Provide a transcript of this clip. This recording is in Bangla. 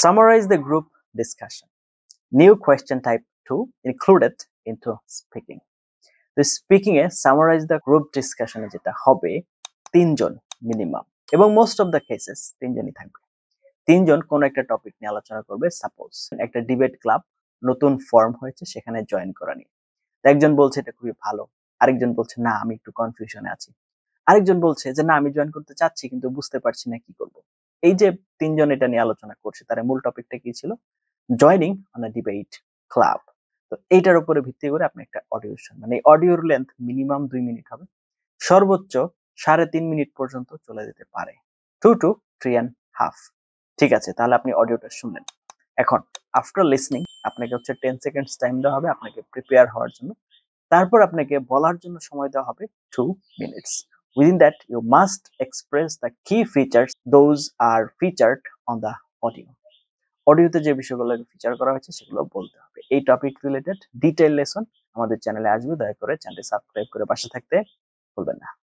Summarize the group discussion. New question type 2 included into speaking. তো স্পিকিং এ সামারাইজ দ্য গ্রুপ ডিসকাশনে যেটা হবে তিনজন মিনিমাম এবং মোস্ট অফ দ্য কেসেস তিনজনই থাকবে। তিনজন কোন একটা টপিক নিয়ে আলোচনা করবে। সাপোজ একটা ডিবেট ক্লাব নতুন ফর্ম হয়েছে, সেখানে জয়েন করা নিয়ে। একজন বলছে এটা খুবই ভালো, আরেকজন বলছে না আমি একটু কনফিউশনে আছি, আরেকজন বলছে যে না আমি জয়েন করতে চাচ্ছি কিন্তু বুঝতে পারছি না কি করব। এই যে তিনজন এটা নিয়ে আলোচনা করছে, তার মূল টপিকটা কি ছিল? Joining on a debate club. তো এইটার উপরে ভিত্তি করে আপনি একটা অডিও শুনবেন। মানে অডিওর লেন্থ মিনিমাম 2 মিনিট হবে, সর্বোচ্চ 3.5 মিনিট পর্যন্ত চলে যেতে পারে, 2 to 3.5। ঠিক আছে, তাহলে আপনি অডিওটা শুনলেন। এখন আফটার লিসনিং আপনাকে হচ্ছে 10 সেকেন্ডস টাইম দেওয়া হবে আপনাকে প্রিপেয়ার হওয়ার জন্য। তারপর আপনাকে বলার জন্য সময় দেওয়া হবে 2 minutes. Within that you must express the key features those are featured on the audio. অডিওতে যে বিষয়গুলো ফিচার করা হয়েছে সেগুলো বলতে হবে। এই টপিক রিলেটেড ডিটেইল লেসন আমাদের চ্যানেলে আসবে, দয়া করে চ্যানেলটি সাবস্ক্রাইব করে পাশে থাকতে ভুলবেন না।